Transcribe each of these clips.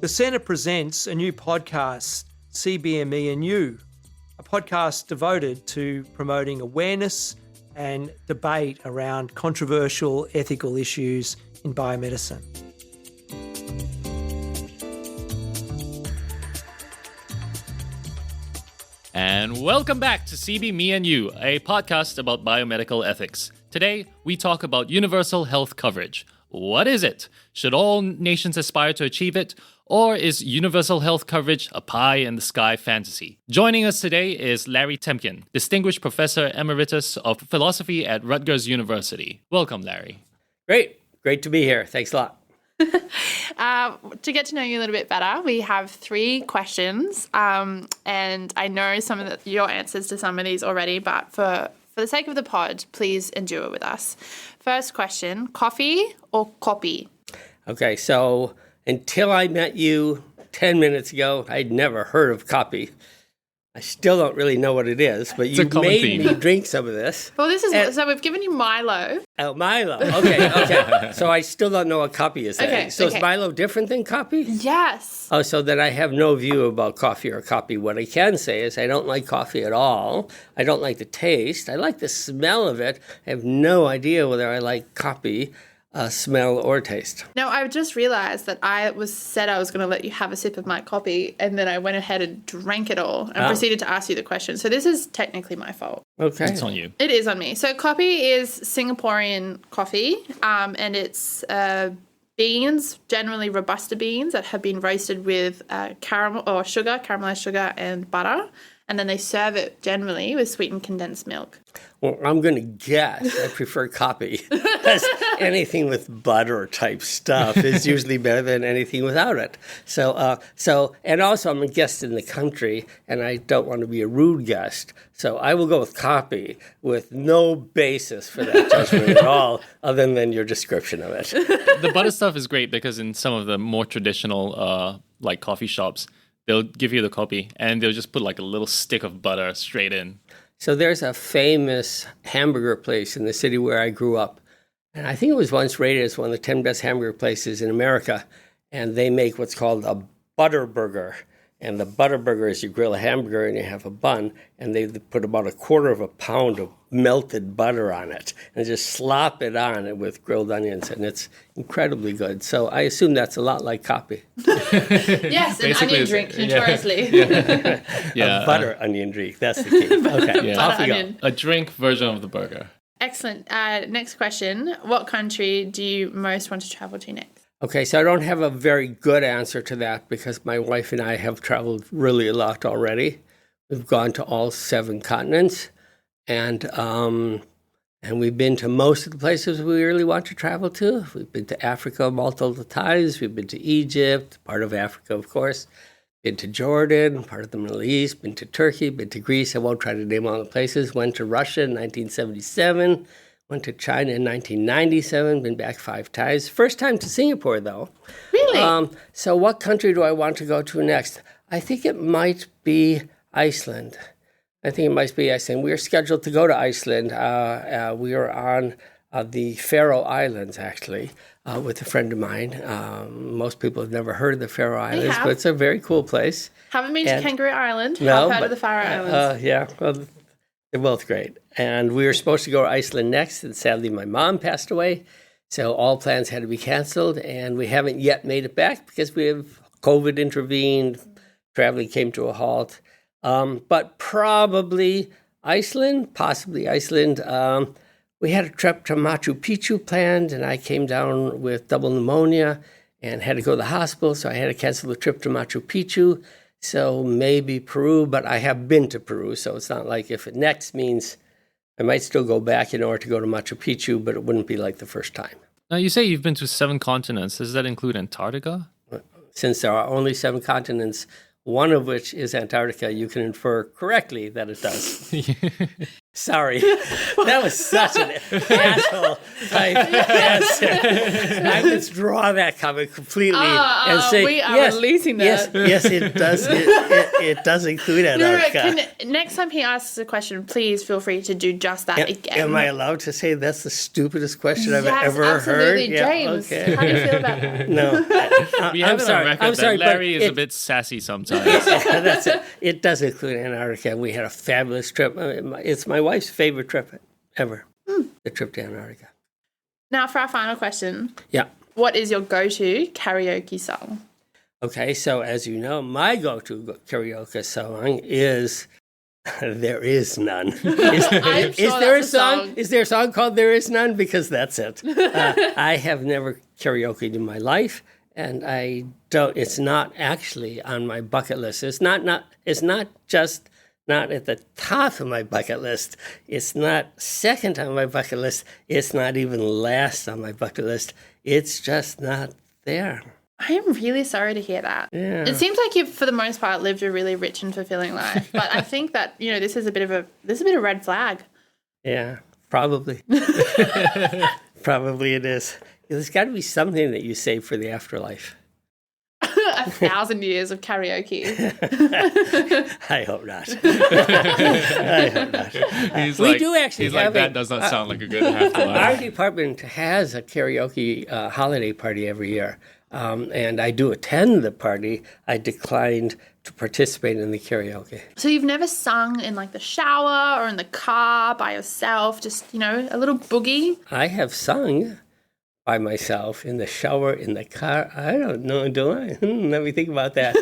The Centre presents a new podcast, CBME and You, a podcast devoted to promoting awareness and debate around controversial ethical issues in biomedicine. And welcome back to CB Me and You, a podcast about biomedical ethics. Today, we talk about universal health coverage. What is it? Should all nations aspire to achieve it? Or is universal health coverage a pie-in-the-sky fantasy? Joining us today is Larry Temkin, Distinguished Professor Emeritus of Philosophy at Rutgers University. Welcome, Larry. Great to be here. Thanks a lot. To get to know you a little bit better, we have 3 questions, and I know some of your answers to some of these already, but for the sake of the pod, please endure with us. First question, coffee or copy? Okay, so until I met you 10 minutes ago, I'd never heard of copy. I still don't really know what it is, but you made me drink some of this. Well, so we've given you Milo. Oh, Milo. Okay. So I still don't know what copy is. Is Milo different than coffee? Yes. Oh, so then I have no view about coffee or copy. What I can say is I don't like coffee at all. I don't like the taste. I like the smell of it. I have no idea whether I like copy. Smell or taste. Now, I just realized that I said I was going to let you have a sip of my coffee, and then I went ahead and drank it all and proceeded to ask you the question. So this is technically my fault. Okay. It's on you. It is on me. So coffee is Singaporean coffee, and it's beans, generally Robusta beans that have been roasted with caramelized sugar and butter. And then they serve it generally with sweetened condensed milk. Well, I'm going to guess I prefer coffee. Because anything with butter type stuff is usually better than anything without it. And also I'm a guest in the country, and I don't want to be a rude guest. So I will go with coffee with no basis for that judgment at all, other than your description of it. The butter stuff is great because in some of the more traditional, like coffee shops, they'll give you the copy, and they'll just put like a little stick of butter straight in. So there's a famous hamburger place in the city where I grew up. And I think it was once rated as one of the 10 best hamburger places in America. And they make what's called a butter burger. And the butter burger is you grill a hamburger and you have a bun, and they put about 1/4 pound of melted butter on it and just slop it on with grilled onions, and it's incredibly good. So I assume that's a lot like coffee. Yes, an onion drink, notoriously. A butter onion drink, that's the key. Okay, off we go. A drink version of the burger. Excellent. Next question. What country do you most want to travel to next? Okay, so I don't have a very good answer to that because my wife and I have traveled really a lot already. We've gone to all 7 continents, and we've been to most of the places we really want to travel to. We've been to Africa multiple times. We've been to Egypt, part of Africa, of course. Been to Jordan, part of the Middle East. Been to Turkey, been to Greece. I won't try to name all the places. Went to Russia in 1977. Went to China in 1997, been back 5 times. First time to Singapore, though. Really? So what country do I want to go to next? I think it might be Iceland. We are scheduled to go to Iceland. We are on the Faroe Islands, actually, with a friend of mine. Most people have never heard of the Faroe Islands, but it's a very cool place. Haven't been to Kangaroo Island. No, I've heard of the Faroe Islands. Well, they're both great. And we were supposed to go to Iceland next, and sadly my mom passed away. So all plans had to be canceled, and we haven't yet made it back because we have COVID intervened, traveling came to a halt. But probably Iceland, possibly Iceland. We had a trip to Machu Picchu planned, and I came down with double pneumonia and had to go to the hospital, so I had to cancel the trip to Machu Picchu. So maybe Peru, but I have been to Peru, so it's not like if it next means I might still go back in order to go to Machu Picchu, but it wouldn't be like the first time. Now, you say you've been to 7 continents. Does that include Antarctica? Since there are only 7 continents, one of which is Antarctica, you can infer correctly that it does. Sorry, that was such an asshole type answer. I withdraw that comment completely and say we are yes, releasing that. Yes, it does. It does include Antarctica. Next time he asks a question, please feel free to do just that again. Am I allowed to say that's the stupidest question I've ever absolutely, heard? James. Yeah, okay. How do you feel about that? No, We have it on record that Larry is a bit sassy sometimes. That's it. It does include Antarctica. We had a fabulous trip. It's my wife's favorite trip ever, the trip to Antarctica. Now, for our final question. Yeah. What is your go-to karaoke song? Okay, so as you know, my go-to karaoke song is There Is None. Is there a song? Is there a song called There Is None? Because that's it. I have never karaokeed in my life, and I don't. It's not actually on my bucket list. It's not just not at the top of my bucket list. It's not second on my bucket list. It's not even last on my bucket list. It's just not there. I am really sorry to hear that. Yeah. It seems like you've, for the most part, lived a really rich and fulfilling life. But I think that, this is a bit of a red flag. Yeah, probably. Probably it is. There's got to be something that you save for the afterlife. 1,000 years of karaoke. I hope not. I hope not. We do actually he's have that does not sound like a good afterlife. Our department has a karaoke holiday party every year. And I do attend the party. I declined to participate in the karaoke. So you've never sung in like the shower or in the car by yourself, just, a little boogie? I have sung by myself in the shower, in the car. I don't know, do I? Let me think about that.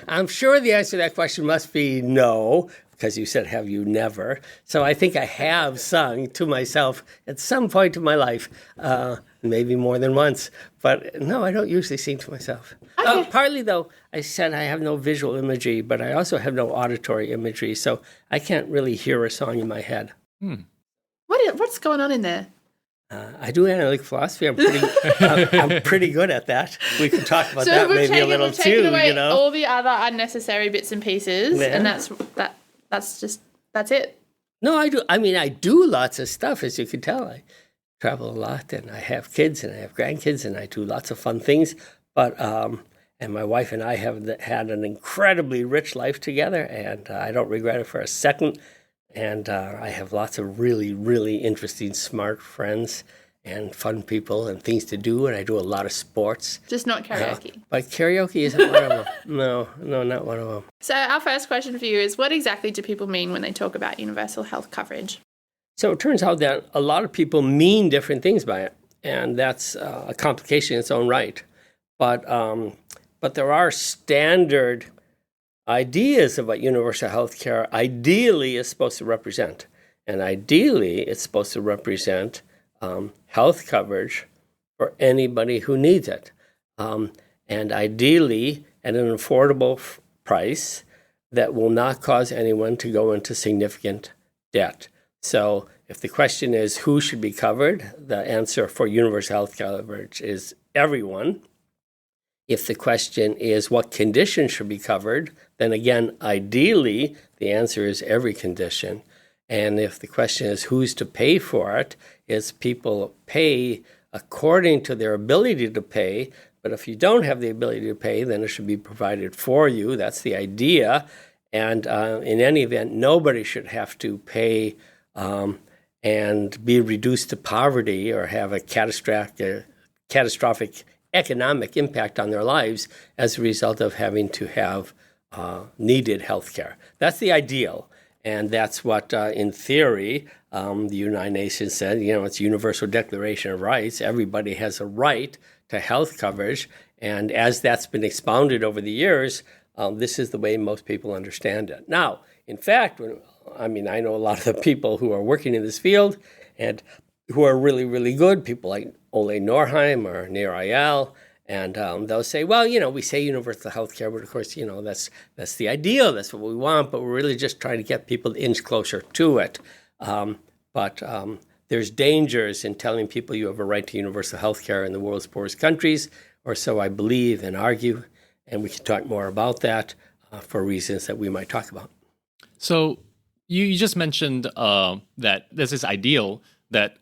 I'm sure the answer to that question must be no, because you said, have you never? So I think I have sung to myself at some point in my life, maybe more than once. But no, I don't usually sing to myself. Okay. Partly, though, I said I have no visual imagery, but I also have no auditory imagery, so I can't really hear a song in my head. What's going on in there? I do analytic philosophy. I'm pretty good at that. We can talk about that maybe a little too. Taken away all the other unnecessary bits and pieces, and that's it. No, I do. I mean, I do lots of stuff, as you can tell. I travel a lot, and I have kids, and I have grandkids, and I do lots of fun things. But and my wife and I have had an incredibly rich life together, and I don't regret it for a second. And I have lots of really, really interesting, smart friends and fun people and things to do. And I do a lot of sports. Just not karaoke. But karaoke isn't one of them. No, not one of them. So our first question for you is, what exactly do people mean when they talk about universal health coverage? So it turns out that a lot of people mean different things by it. And that's a complication in its own right. But there are standard ideas of what universal health care ideally is supposed to represent. And ideally, it's supposed to represent health coverage for anybody who needs it. And ideally, at an affordable price that will not cause anyone to go into significant debt. So if the question is who should be covered, the answer for universal health coverage is everyone. If the question is what conditions should be covered, then again, ideally, the answer is every condition. And if the question is who's to pay for it, it's people pay according to their ability to pay. But if you don't have the ability to pay, then it should be provided for you. That's the idea. And in any event, nobody should have to pay and be reduced to poverty or have a catastrophic economic impact on their lives as a result of having to have needed health care. That's the ideal. And that's what, in theory, the United Nations said, it's a universal declaration of rights. Everybody has a right to health coverage. And as that's been expounded over the years, this is the way most people understand it. Now, in fact, I know a lot of the people who are working in this field and who are really, really good, people like Ole Norheim or Nir Eyal, and they'll say, well, we say universal health care, but of course, that's the ideal, that's what we want, but we're really just trying to get people to inch closer to it. But there's dangers in telling people you have a right to universal health care in the world's poorest countries, or so I believe and argue, and we can talk more about that for reasons that we might talk about. So You just mentioned that there's this ideal that,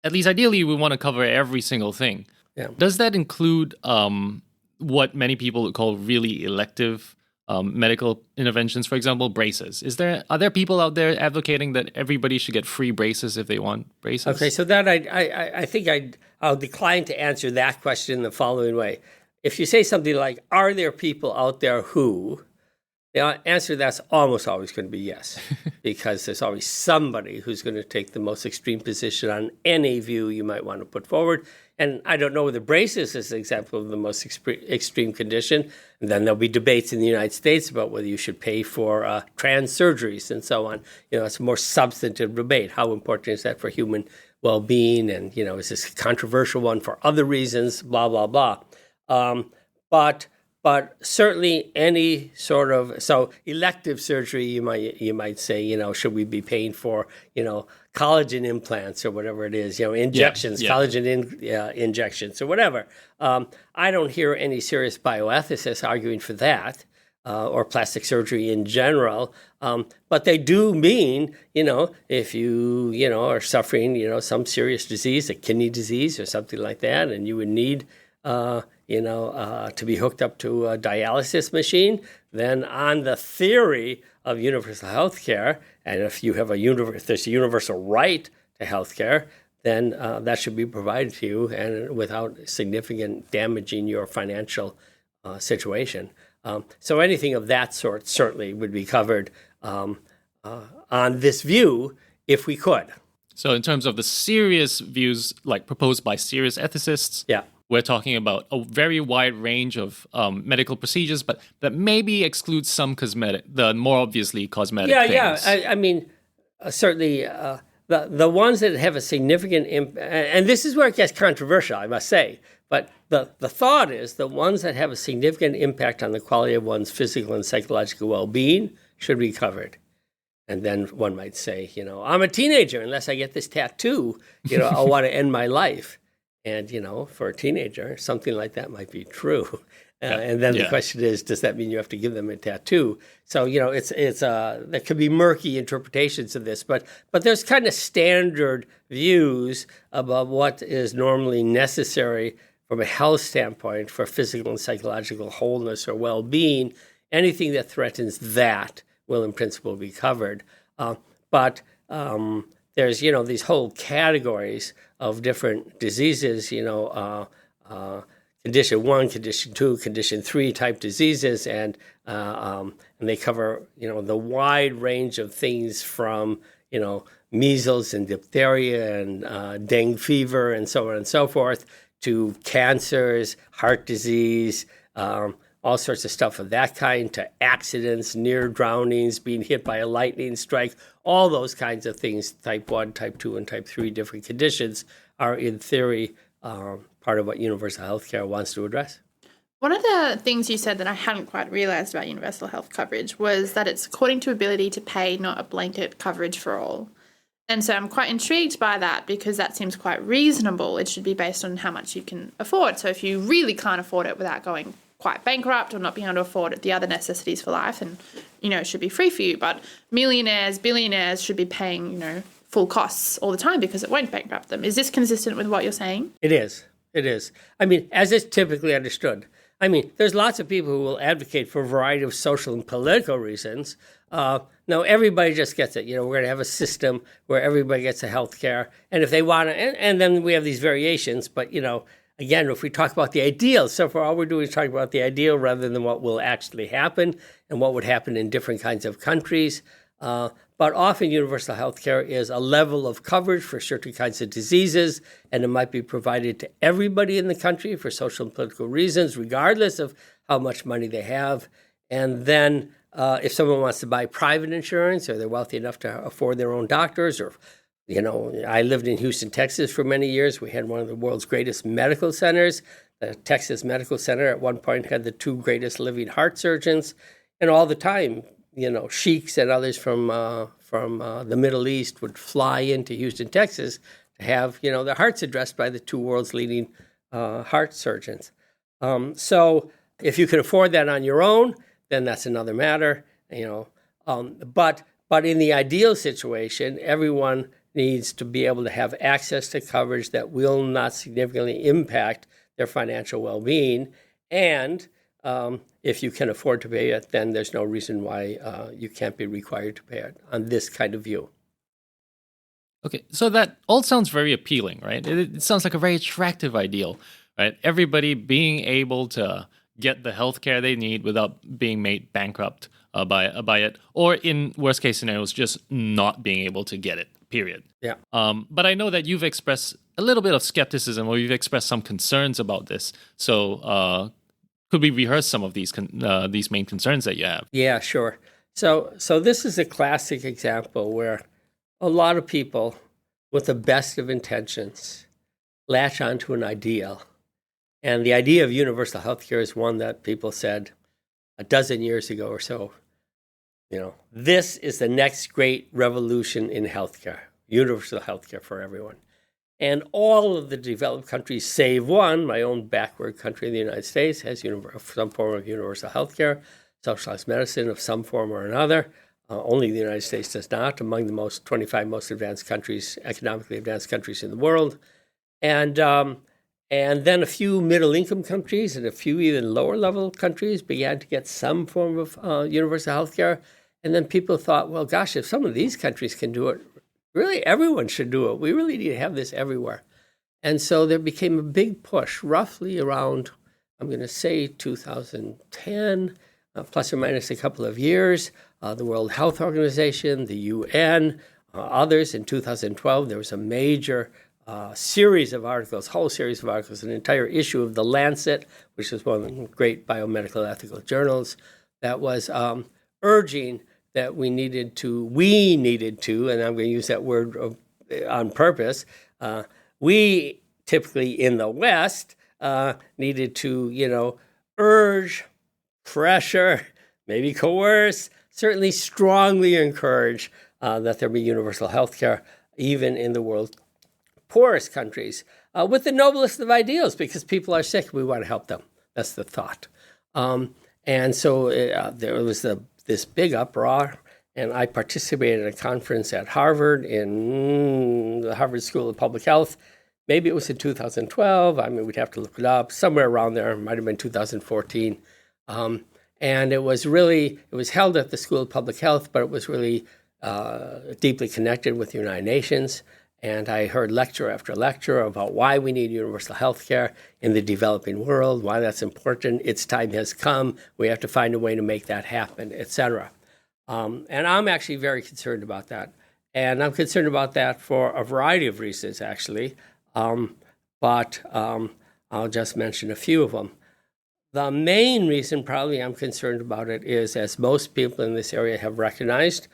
at least ideally, we want to cover every single thing. Yeah. Does that include what many people would call really elective medical interventions, for example, braces? Are there people out there advocating that everybody should get free braces if they want braces? Okay, so that I think I'll decline to answer that question in the following way. If you say something like, are there people out there who, the answer to that's almost always going to be yes, because there's always somebody who's going to take the most extreme position on any view you might want to put forward. And I don't know whether braces is an example of the most extreme condition. And then there'll be debates in the United States about whether you should pay for trans surgeries and so on. It's a more substantive debate. How important is that for human well-being? And, is this a controversial one for other reasons? Blah, blah, blah. But certainly any sort of, so elective surgery, you might say, should we be paying for, collagen implants or whatever it is, injections, collagen injections or whatever. I don't hear any serious bioethicists arguing for that or plastic surgery in general. But they do mean, if you, are suffering, some serious disease, a kidney disease or something like that, and you would need to be hooked up to a dialysis machine, then on the theory of universal health care, and if you have there's a universal right to health care, then that should be provided to you and without significant damaging your financial situation. So anything of that sort certainly would be covered on this view if we could. So in terms of the serious views, like proposed by serious ethicists, yeah, we're talking about a very wide range of medical procedures, but that maybe excludes some the more obviously cosmetic things. Yeah. I mean, certainly the ones that have a significant impact, and this is where it gets controversial, I must say, but the thought is the ones that have a significant impact on the quality of one's physical and psychological well-being should be covered. And then one might say, I'm a teenager. Unless I get this tattoo, I'll want to end my life. And, for a teenager, something like that might be true. And then the question is, does that mean you have to give them a tattoo? So, there could be murky interpretations of this, but there's kind of standard views about what is normally necessary from a health standpoint for physical and psychological wholeness or well-being. Anything that threatens that will in principle be covered. But there's, these whole categories of different diseases, condition 1, condition 2, condition 3 type diseases, and they cover, the wide range of things from, measles and diphtheria and dengue fever and so on and so forth to cancers, heart disease, all sorts of stuff of that kind, to accidents, near drownings, being hit by a lightning strike, all those kinds of things, type 1, type 2, and type 3 different conditions are, in theory, part of what universal health care wants to address. One of the things you said that I hadn't quite realised about universal health coverage was that it's according to ability to pay, not a blanket coverage for all. And so I'm quite intrigued by that because that seems quite reasonable. It should be based on how much you can afford. So if you really can't afford it without going quite bankrupt or not being able to afford the other necessities for life, and it should be free for you. But millionaires, billionaires should be paying full costs all the time because it won't bankrupt them. Is this consistent with what you're saying? It is. I mean, as is typically understood. I mean, there's lots of people who will advocate for a variety of social and political reasons. No, everybody just gets it. We're going to have a system where everybody gets a health care, and if they want to, and then we have these variations. But again, if we talk about the ideal, so far all we're doing is talking about the ideal rather than what will actually happen and what would happen in different kinds of countries. But often universal health care is a level of coverage for certain kinds of diseases, and it might be provided to everybody in the country for social and political reasons, regardless of how much money they have. And then if someone wants to buy private insurance or they're wealthy enough to afford their own doctors, or I lived in Houston, Texas for many years. We had one of the world's greatest medical centers. The Texas Medical Center at one point had the 2 greatest living heart surgeons. And all the time, sheiks and others from the Middle East would fly into Houston, Texas to have, their hearts addressed by the 2 world's leading heart surgeons. So if you can afford that on your own, then that's another matter, But But in the ideal situation, everyone needs to be able to have access to coverage that will not significantly impact their financial well-being. And if you can afford to pay it, then there's no reason why you can't be required to pay it on this kind of view. Okay, so that all sounds very appealing, right? It sounds like a very attractive ideal, right? Everybody being able to get the healthcare they need without being made bankrupt by it, or in worst case scenarios, just not being able to get it, period. Yeah. But I know that you've expressed a little bit of skepticism, or you've expressed some concerns about this. So could we rehearse some of these main concerns that you have? Yeah, sure. So this is a classic example where a lot of people with the best of intentions latch onto an ideal. And the idea of universal healthcare is one that people said a dozen years ago or so. This is the next great revolution in healthcare, universal healthcare for everyone. And all of the developed countries, save one, my own backward country, the United States, has some form of universal healthcare, socialized medicine of some form or another. Only the United States does not, among the 25 most advanced countries, economically advanced countries in the world. And then a few middle-income countries and a few even lower-level countries began to get some form of universal health care. And then people thought, well, gosh, if some of these countries can do it, really everyone should do it. We really need to have this everywhere. And so there became a big push, roughly around, I'm going to say 2010, plus or minus a couple of years. The World Health Organization, the UN, others. In 2012, there was a major series of articles, whole series of articles, an entire issue of The Lancet, which is one of the great biomedical ethical journals, that was urging that we needed to, and I'm going to use that word on purpose, we typically in the West needed to, urge, pressure, maybe coerce, certainly strongly encourage that there be universal health care, even in the world's poorest countries, with the noblest of ideals, because people are sick, we want to help them. That's the thought. And so there was this big uproar, and I participated in a conference at Harvard in the Harvard School of Public Health. Maybe it was in 2012. I mean, we'd have to look it up. Somewhere around there. It might have been 2014. And it was held at the School of Public Health, but it was really deeply connected with the United Nations. And I heard lecture after lecture about why we need universal health care in the developing world, why that's important. Its time has come. We have to find a way to make that happen, et cetera. And I'm actually very concerned about that. And I'm concerned about that for a variety of reasons, actually. But I'll just mention a few of them. The main reason probably I'm concerned about it is, as most people in this area have recognized,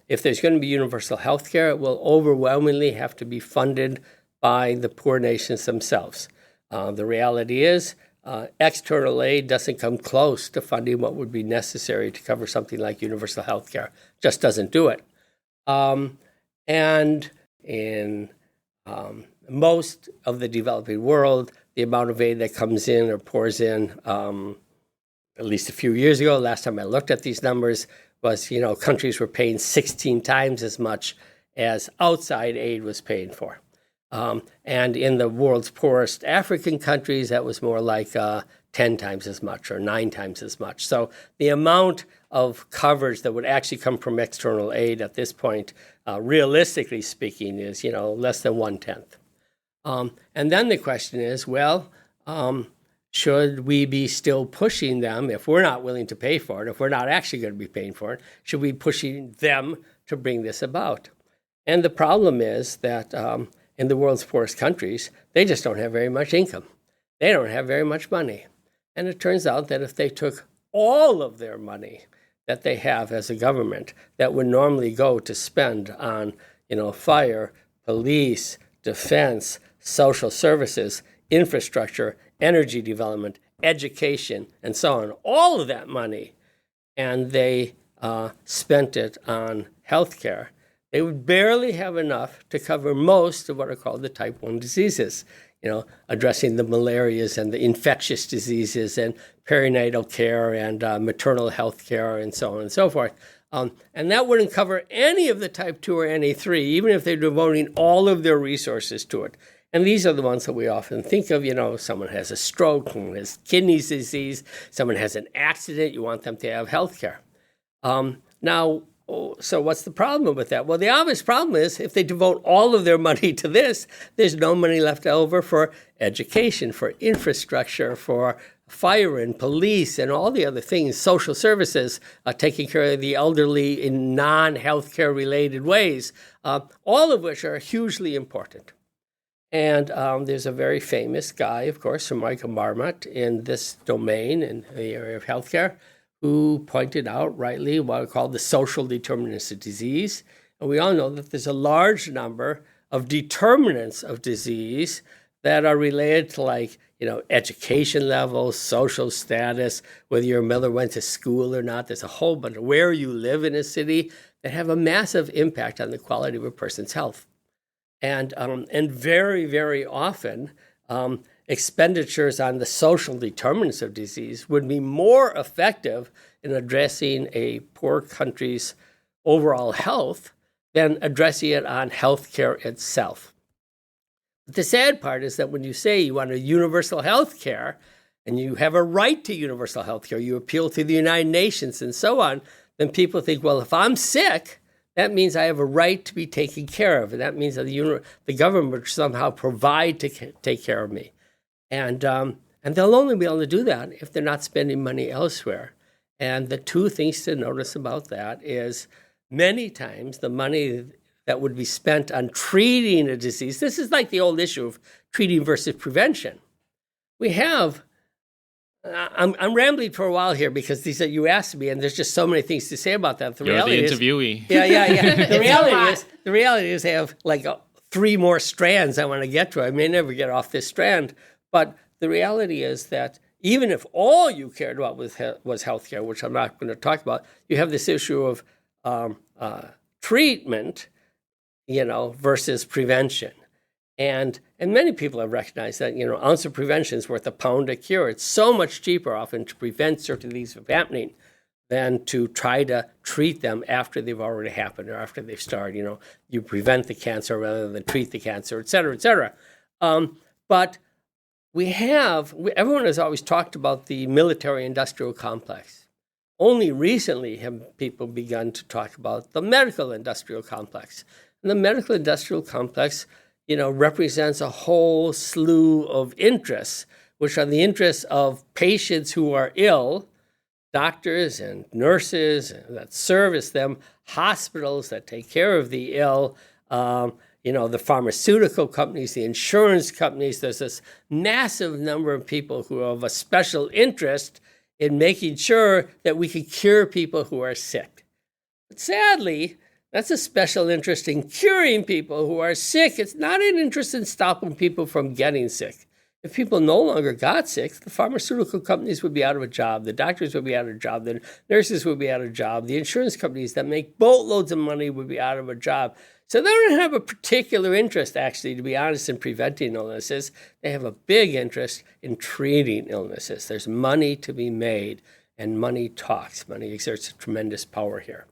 if there's going to be universal health care, it will overwhelmingly have to be funded by the poor nations themselves. The reality is external aid doesn't come close to funding what would be necessary to cover something like universal health care. Just doesn't do it. And in most of the developing world, the amount of aid that comes in or pours in, at least a few years ago, last time I looked at these numbers, was, countries were paying 16 times as much as outside aid was paying for. And in the world's poorest African countries, that was more like 10 times as much or 9 times as much. So the amount of coverage that would actually come from external aid at this point, realistically speaking, is, less than 1/10. And then the question is, should we be still pushing them if we're not willing to pay for it, if we're not actually going to be paying for it? Should we be pushing them to bring this about? And the problem is that in the world's poorest countries, they just don't have very much income. They don't have very much money. And it turns out that if they took all of their money that they have as a government that would normally go to spend on, fire, police, defense, social services, infrastructure, energy development, education, and so on, all of that money, and they spent it on healthcare, they would barely have enough to cover most of what are called the type 1 diseases, addressing the malarias and the infectious diseases and perinatal care and maternal health care and so on and so forth. And that wouldn't cover any of the type 2 or any 3, even if they're devoting all of their resources to it. And these are the ones that we often think of, someone has a stroke, someone has kidney disease, someone has an accident, you want them to have health care. So what's the problem with that? Well, the obvious problem is if they devote all of their money to this, there's no money left over for education, for infrastructure, for fire and police and all the other things, social services, taking care of the elderly in non-healthcare related ways, all of which are hugely important. And there's a very famous guy, of course, from Michael Marmot in this domain, in the area of healthcare, who pointed out rightly what are called the social determinants of disease. And we all know that there's a large number of determinants of disease that are related to education levels, social status, whether your mother went to school or not. There's a whole bunch of where you live in a city that have a massive impact on the quality of a person's health. And very, very often, expenditures on the social determinants of disease would be more effective in addressing a poor country's overall health than addressing it on healthcare itself. But the sad part is that when you say you want a universal health care and you have a right to universal health care, you appeal to the United Nations and so on, then people think, well, if I'm sick, that means I have a right to be taken care of. And that means that the government would somehow provide to take care of me. And they'll only be able to do that if they're not spending money elsewhere. And the two things to notice about that is many times the money that would be spent on treating a disease, this is like the old issue of treating versus prevention. We have, I'm rambling for a while here because you asked me, and there's just so many things to say about that. You're the interviewee. Yeah. The reality is I have 3 more strands I want to get to. I may never get off this strand, but the reality is that even if all you cared about was healthcare, which I'm not going to talk about, you have this issue of treatment, versus prevention. And many people have recognized that, ounce of prevention is worth a pound of cure. It's so much cheaper often to prevent certain things from happening than to try to treat them after they've already happened or after they've started. You prevent the cancer rather than treat the cancer, et cetera, et cetera. But everyone has always talked about the military-industrial complex. Only recently have people begun to talk about the medical-industrial complex. And the medical-industrial complex, represents a whole slew of interests, which are the interests of patients who are ill, doctors and nurses that service them, hospitals that take care of the ill, the pharmaceutical companies, the insurance companies. There's this massive number of people who have a special interest in making sure that we can cure people who are sick. But sadly, that's a special interest in curing people who are sick. It's not an interest in stopping people from getting sick. If people no longer got sick, the pharmaceutical companies would be out of a job, the doctors would be out of a job, the nurses would be out of a job, the insurance companies that make boatloads of money would be out of a job. So they don't have a particular interest, actually, to be honest, in preventing illnesses. They have a big interest in treating illnesses. There's money to be made, and money talks. Money exerts a tremendous power here.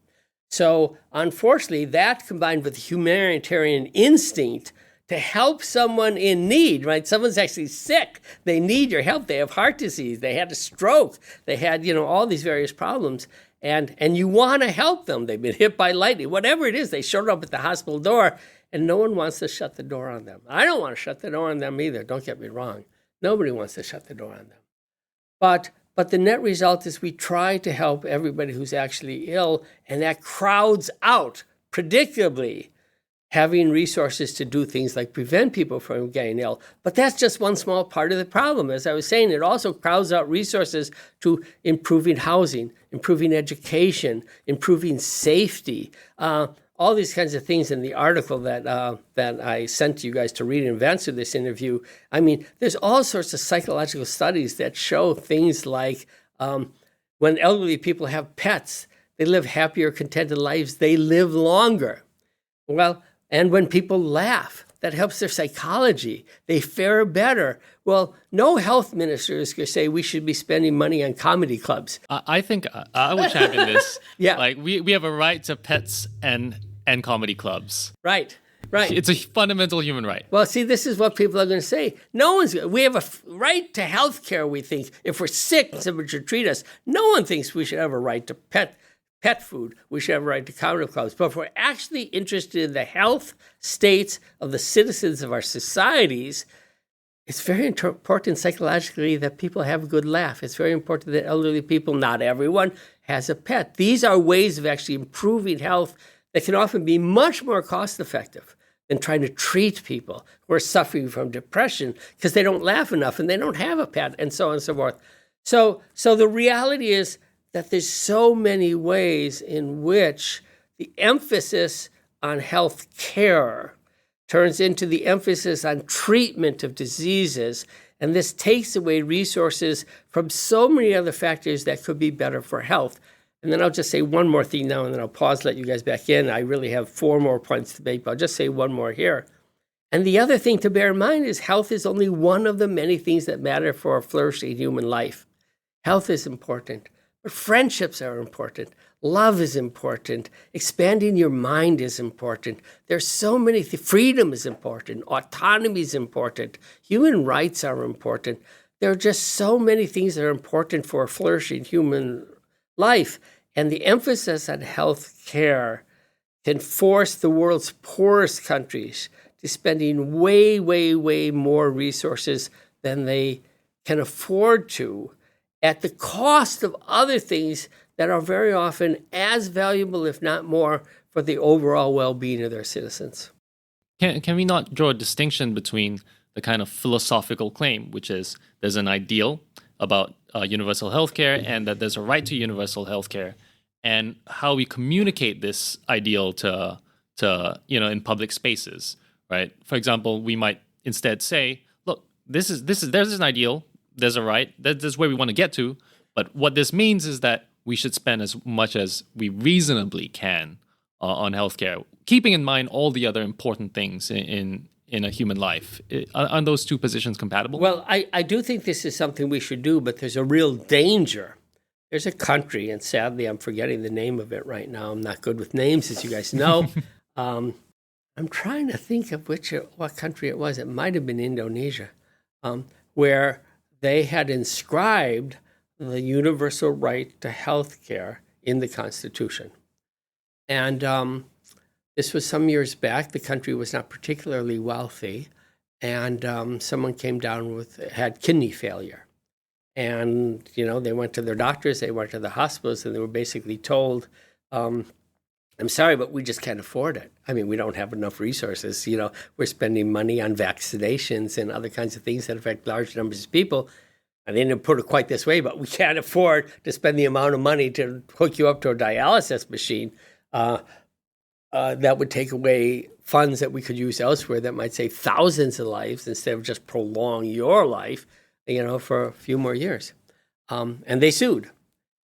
So unfortunately, that combined with the humanitarian instinct to help someone in need, right? Someone's actually sick. They need your help. They have heart disease. They had a stroke. They had, all these various problems. And you want to help them. They've been hit by lightning. Whatever it is, they showed up at the hospital door, and no one wants to shut the door on them. I don't want to shut the door on them either. Don't get me wrong. Nobody wants to shut the door on them. But the net result is we try to help everybody who's actually ill, and that crowds out, predictably, having resources to do things like prevent people from getting ill. But that's just one small part of the problem. As I was saying, it also crowds out resources to improving housing, improving education, improving safety, all these kinds of things in the article that I sent to you guys to read in advance of this interview. I mean, there's all sorts of psychological studies that show things like when elderly people have pets, they live happier, contented lives, they live longer. Well, and when people laugh, that helps their psychology. They fare better. Well, no health minister is going to say we should be spending money on comedy clubs. I think I would champion this. Yeah. Like we have a right to pets and comedy clubs. Right. It's a fundamental human right. Well, see, this is what people are going to say. We have a right to health care, we think. If we're sick, someone should treat us. No one thinks we should have a right to pet food. We should have a right to comedy clubs. But if we're actually interested in the health states of the citizens of our societies, it's very important psychologically that people have a good laugh. It's very important that elderly people, not everyone, has a pet. These are ways of actually improving health that can often be much more cost effective than trying to treat people who are suffering from depression because they don't laugh enough and they don't have a pet and so on and so forth. So the reality is that there's so many ways in which the emphasis on health care turns into the emphasis on treatment of diseases, and this takes away resources from so many other factors that could be better for health. And then I'll just say one more thing now, and then I'll pause, let you guys back in. I really have 4 more points to make, but I'll just say one more here. And the other thing to bear in mind is health is only one of the many things that matter for a flourishing human life. Health is important, but friendships are important. Love is important. Expanding your mind is important. There's so many things. Freedom is important. Autonomy is important. Human rights are important. There are just so many things that are important for a flourishing human life. And the emphasis on health care can force the world's poorest countries to spending way, way, way more resources than they can afford to at the cost of other things that are very often as valuable, if not more, for the overall well-being of their citizens. Can we not draw a distinction between the kind of philosophical claim, which is there's an ideal about universal healthcare and that there's a right to universal healthcare, and how we communicate this ideal to in public spaces, right? For example, we might instead say, look, there's an ideal, there's a right, that's where we want to get to, but what this means is that we should spend as much as we reasonably can on healthcare, keeping in mind all the other important things in a human life. Are those two positions compatible? Well, I do think this is something we should do, but there's a real danger. There's a country, and sadly, I'm forgetting the name of it right now. I'm not good with names, as you guys know. I'm trying to think of what country it was. It might have been Indonesia, where they had inscribed the universal right to health care in the Constitution. And this was some years back. The country was not particularly wealthy, and someone came down had kidney failure. And, they went to their doctors, they went to the hospitals, and they were basically told, I'm sorry, but we just can't afford it. I mean, we don't have enough resources. We're spending money on vaccinations and other kinds of things that affect large numbers of people. And they didn't put it quite this way, but we can't afford to spend the amount of money to hook you up to a dialysis machine that would take away funds that we could use elsewhere that might save thousands of lives instead of just prolong your life, for a few more years. And they sued.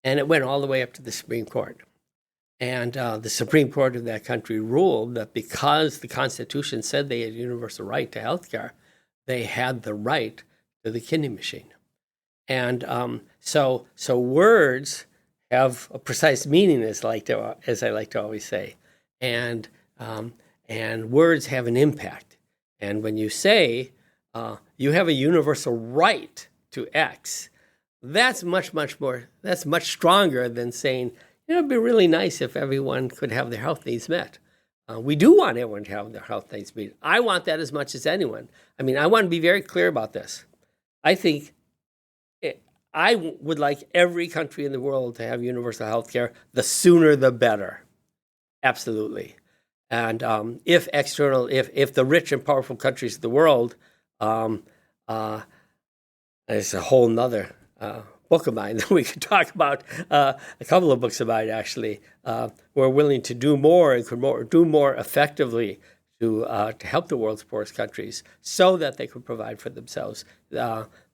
And it went all the way up to the Supreme Court. And the Supreme Court of that country ruled that because the Constitution said they had universal right to health care, they had the right to the kidney machine. And so words have a precise meaning, as I like to always say, and words have an impact. And when you say you have a universal right to X, that's much stronger than saying, it'd be really nice if everyone could have their health needs met. We do want everyone to have their health needs met. I want that as much as anyone. I mean, I want to be very clear about this. I think I would like every country in the world to have universal health care. The sooner, the better. Absolutely. And if the rich and powerful countries of the world, there's a whole nother book of mine that we could talk about, a couple of books of mine actually, were willing to do more and could do more effectively to help the world's poorest countries so that they could provide for themselves,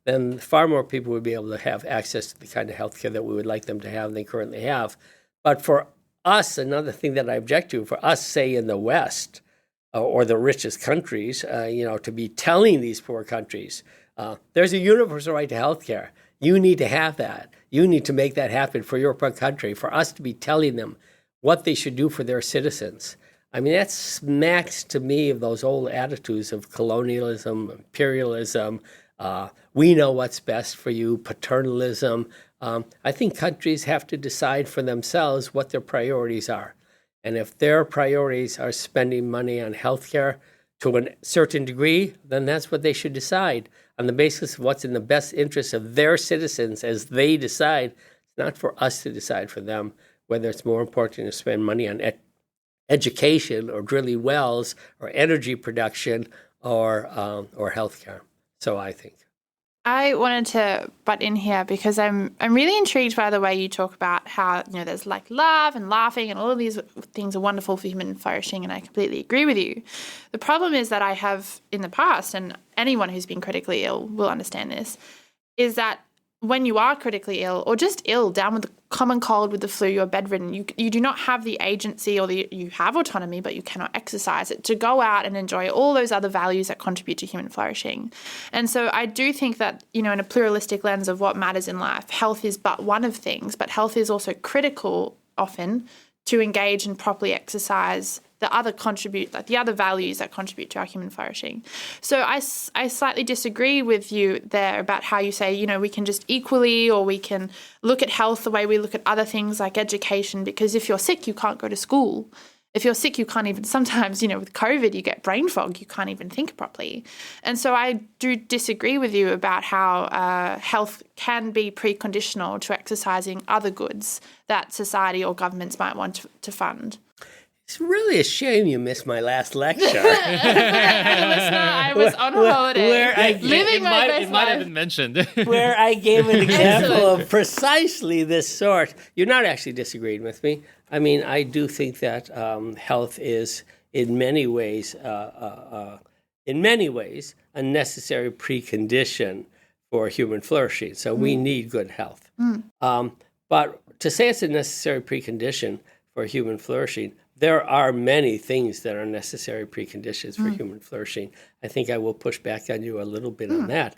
then far more people would be able to have access to the kind of healthcare that we would like them to have than they currently have. But for us, another thing that I object to, for us, say in the West, or the richest countries, to be telling these poor countries, there's a universal right to health care. You need to have that. You need to make that happen for your country, for us to be telling them what they should do for their citizens. I mean, that smacks to me of those old attitudes of colonialism, imperialism, we know what's best for you, paternalism. I think countries have to decide for themselves what their priorities are. And if their priorities are spending money on healthcare to a certain degree, then that's what they should decide on the basis of what's in the best interest of their citizens as they decide. It's not for us to decide for them whether it's more important to spend money on education or drilling wells or energy production or healthcare. So I think. I wanted to butt in here because I'm really intrigued by the way you talk about how, there's like love and laughing and all of these things are wonderful for human flourishing, and I completely agree with you. The problem is that I have in the past, and anyone who's been critically ill will understand this, is that when you are critically ill or just ill, down with the common cold, with the flu, you're bedridden, you do not have the agency, or you have autonomy, but you cannot exercise it, to go out and enjoy all those other values that contribute to human flourishing. And so I do think that, in a pluralistic lens of what matters in life, health is but one of things, but health is also critical often to engage and properly exercise the other values that contribute to our human flourishing. So I slightly disagree with you there about how you say, we can just equally, or we can look at health the way we look at other things like education, because if you're sick, you can't go to school. If you're sick, you can't even, sometimes, with COVID, you get brain fog, you can't even think properly. And so I do disagree with you about how health can be preconditional to exercising other goods that society or governments might want to fund. It's really a shame you missed my last lecture. I was on holiday, living my best life. It might have been mentioned. Where I gave an example of precisely this sort. You're not actually disagreeing with me. I mean, I do think that health is, in many ways, a necessary precondition for human flourishing. So we need good health. But to say it's a necessary precondition for human flourishing, there are many things that are necessary preconditions for human flourishing. I think I will push back on you a little bit on that.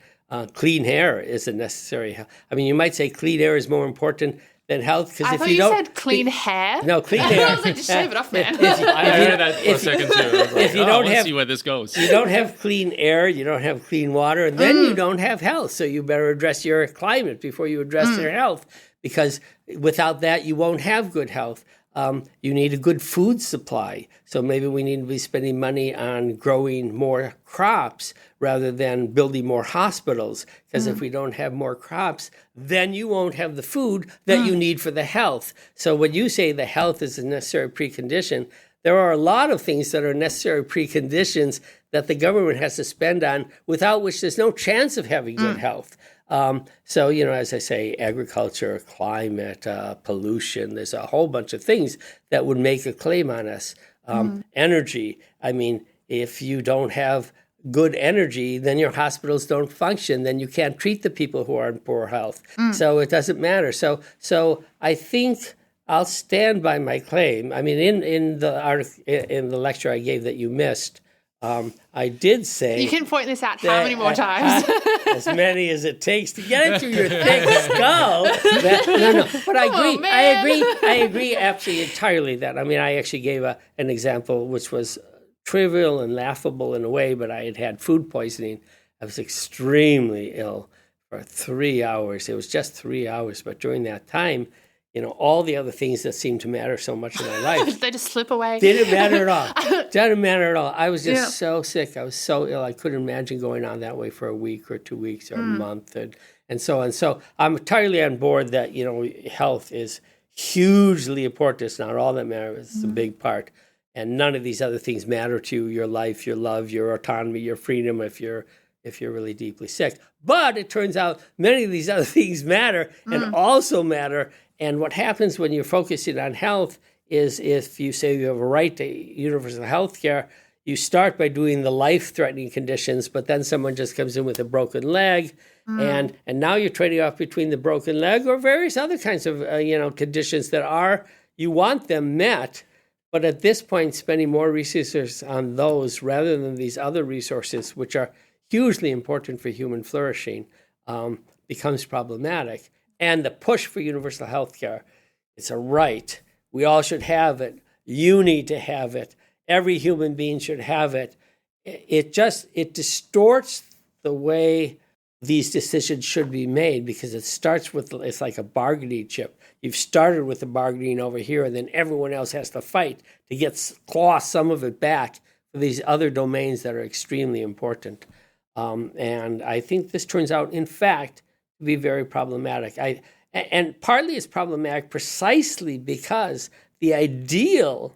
Clean air is a necessary. I mean, you might say clean air is more important than health, because if you don't, said clean hair. No, clean hair. I was like, just shave it off, man. I heard that for a second too. If you don't let's see where this goes. You don't have clean air, you don't have clean water, and then you don't have health. So you better address your climate before you address your health, because without that, you won't have good health. You need a good food supply. So maybe we need to be spending money on growing more crops rather than building more hospitals. Because if we don't have more crops, then you won't have the food that you need for the health. So when you say the health is a necessary precondition, there are a lot of things that are necessary preconditions that the government has to spend on, without which there's no chance of having good health. So, as I say, agriculture, climate, pollution, there's a whole bunch of things that would make a claim on us. Energy. I mean, if you don't have good energy, then your hospitals don't function. Then you can't treat the people who are in poor health. So it doesn't matter. So I think I'll stand by my claim. I mean, in the lecture I gave that you missed, I did say... You can point this out how many more times? As many as it takes to get into your thick skull. But I agree absolutely entirely that. I mean, I actually gave an example which was trivial and laughable in a way, but I had had food poisoning. I was extremely ill for 3 hours. It was just 3 hours, but during that time, all the other things that seemed to matter so much in my life. They just slip away. Didn't matter at all. Didn't matter at all. I was just so sick. I was so ill. I couldn't imagine going on that way for a week or 2 weeks or a month and so on. So I'm entirely on board that, health is hugely important. It's not all that matters. It's a big part. And none of these other things matter to you, your life, your love, your autonomy, your freedom, if you're really deeply sick. But it turns out many of these other things matter and also matter. And what happens when you're focusing on health is, if you say you have a right to universal health care, you start by doing the life-threatening conditions, but then someone just comes in with a broken leg, and now you're trading off between the broken leg or various other kinds of conditions that you want them met, But at this point, spending more resources on those rather than these other resources, which are hugely important for human flourishing, becomes problematic. And the push for universal health care, it's a right. We all should have it. You need to have it. Every human being should have it. It distorts the way these decisions should be made, because it starts with, it's like a bargaining chip. You've started with the bargaining over here, and then everyone else has to fight to claw some of it back for these other domains that are extremely important. And I think this turns out, in fact, to be very problematic. And partly it's problematic precisely because the ideal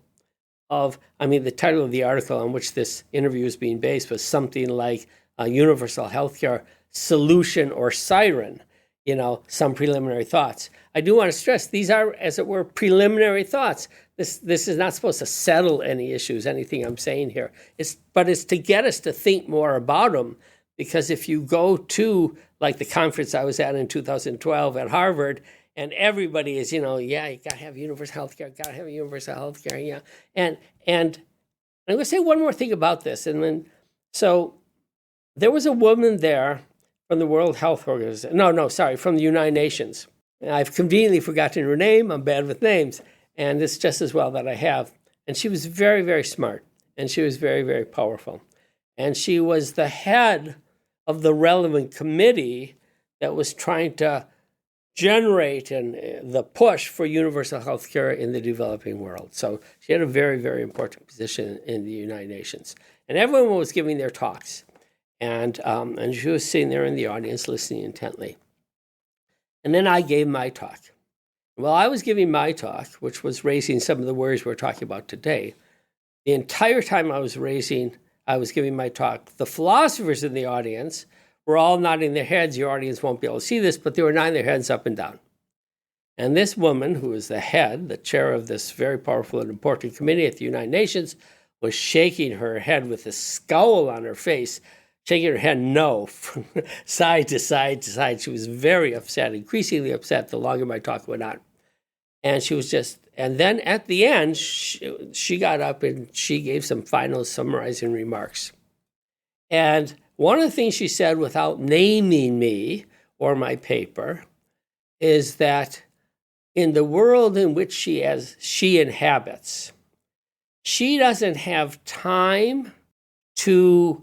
of, the title of the article on which this interview is being based was something like universal healthcare solution or siren, some preliminary thoughts. I do want to stress these are, as it were, preliminary thoughts. This is not supposed to settle any issues, anything I'm saying here. But it's to get us to think more about them, because if you go to, like, the conference I was at in 2012 at Harvard, and everybody is, you got to have universal healthcare, got to have universal healthcare, yeah. And I'm going to say one more thing about this. And then, so there was a woman there from the World Health Organization. From the United Nations. I've conveniently forgotten her name. I'm bad with names. And it's just as well that I have. And she was very, very smart. And she was very, very powerful. And she was the head of the relevant committee that was trying to generate the push for universal health care in the developing world. So she had a very, very important position in the United Nations. And everyone was giving their talks. And she was sitting there in the audience listening intently. And then I gave my talk. While I was giving my talk, which was raising some of the worries we're talking about today, the entire time I was giving my talk, the philosophers in the audience were all nodding their heads. Your audience won't be able to see this, but they were nodding their heads up and down. And this woman, who was the chair of this very powerful and important committee at the United Nations, was shaking her head with a scowl on her face, shaking her head no, from side to side to side. She was very upset, increasingly upset the longer my talk went on. And she was and then at the end, she got up and she gave some final summarizing remarks. And one of the things she said, without naming me or my paper, is that in the world in which she inhabits, she doesn't have time to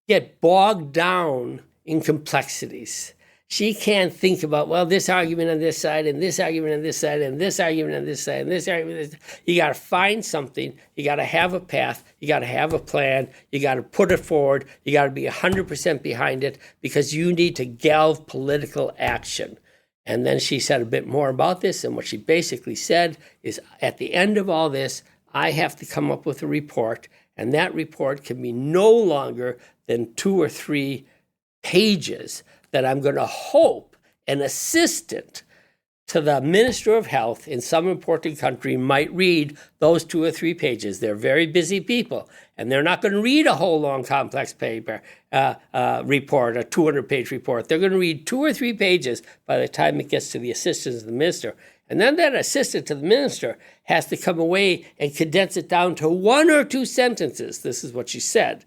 get bogged down in complexities. She can't think about, well, this argument on this side, and this argument on this side, and this argument on this side, and this argument on this side. You got to find something. You got to have a path. You got to have a plan. You got to put it forward. You got to be 100% behind it, because you need to galve political action. And then she said a bit more about this, and what she basically said is, at the end of all this, I have to come up with a report, and that report can be no longer than 2 or 3 pages that I'm going to hope an assistant to the Minister of Health in some important country might read those 2 or 3 pages. They're very busy people, and they're not going to read a whole long complex paper, report, a 200-page report. They're going to read 2 or 3 pages by the time it gets to the assistant to the minister. And then that assistant to the minister has to come away and condense it down to 1 or 2 sentences. This is what she said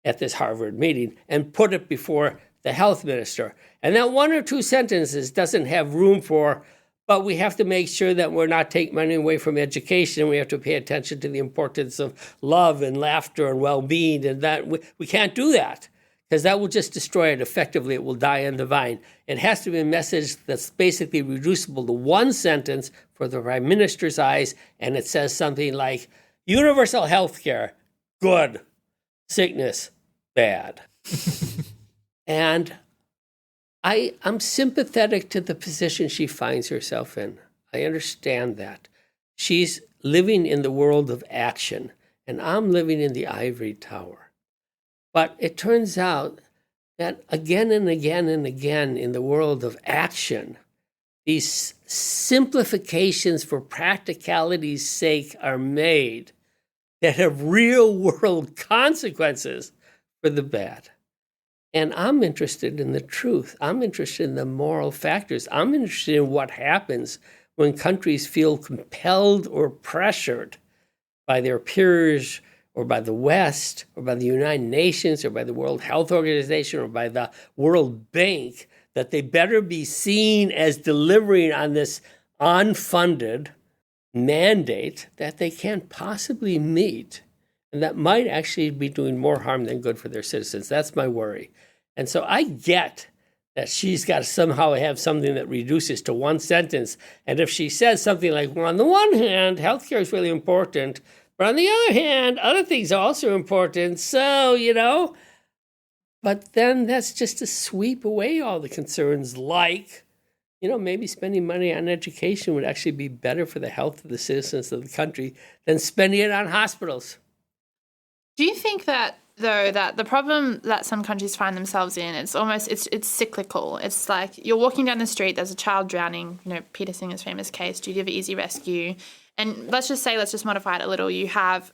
at this Harvard meeting, and put it before the health minister. And that 1 or 2 sentences doesn't have room for, but we have to make sure that we're not taking money away from education. We have to pay attention to the importance of love and laughter and well-being, and that we can't do that, because that will just destroy it effectively. It will die on the vine. It has to be a message that's basically reducible to 1 sentence for the prime minister's eyes, and it says something like, universal health care, good. Sickness, bad. And I'm sympathetic to the position she finds herself in. I understand that. She's living in the world of action, and I'm living in the ivory tower. But it turns out that again and again and again in the world of action, these simplifications for practicality's sake are made that have real-world consequences for the bad. And I'm interested in the truth. I'm interested in the moral factors. I'm interested in what happens when countries feel compelled or pressured by their peers or by the West or by the United Nations or by the World Health Organization or by the World Bank, that they better be seen as delivering on this unfunded mandate that they can't possibly meet, and that might actually be doing more harm than good for their citizens. That's my worry. And so I get that she's got to somehow have something that reduces to one sentence. And if she says something like, well, on the one hand, healthcare is really important, but on the other hand, other things are also important. So, but then that's just to sweep away all the concerns like, maybe spending money on education would actually be better for the health of the citizens of the country than spending it on hospitals. Do you think that, though, that the problem that some countries find themselves in, it's cyclical. It's like you're walking down the street, there's a child drowning, Peter Singer's famous case, duty of easy rescue. And let's just modify it a little.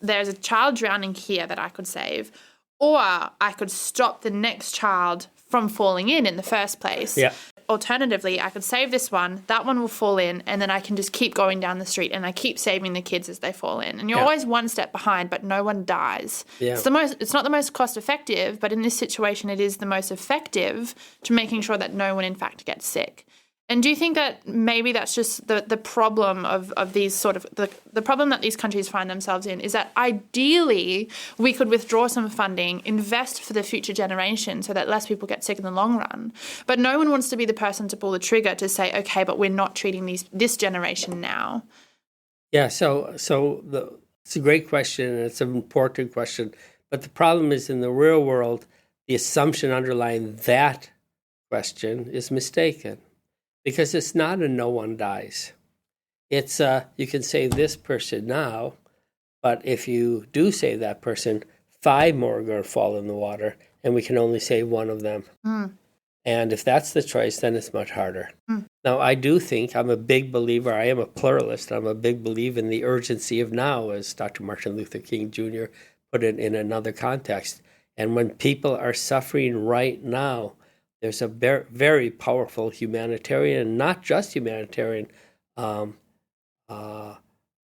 There's a child drowning here that I could save, or I could stop the next child from falling in the first place. Yeah. Alternatively, I could save this one, that one will fall in, and then I can just keep going down the street and I keep saving the kids as they fall in. And you're always one step behind, but no one dies. Yeah. It's not the most cost effective, but in this situation it is the most effective to making sure that no one in fact gets sick. And do you think that maybe that's just the problem of these sort of the problem that these countries find themselves in is that ideally we could withdraw some funding, invest for the future generation so that less people get sick in the long run. But no one wants to be the person to pull the trigger to say, okay, but we're not treating this generation now. Yeah, it's a great question and it's an important question. But the problem is in the real world, the assumption underlying that question is mistaken. Because it's not a no one dies. It's you can save this person now, but if you do save that person, 5 more are going to fall in the water, and we can only save one of them. And if that's the choice, then it's much harder. Now, I do think I'm a big believer. I am a pluralist. I'm a big believer in the urgency of now, as Dr. Martin Luther King Jr. put it in another context. And when people are suffering right now, there's a very powerful humanitarian, not just humanitarian,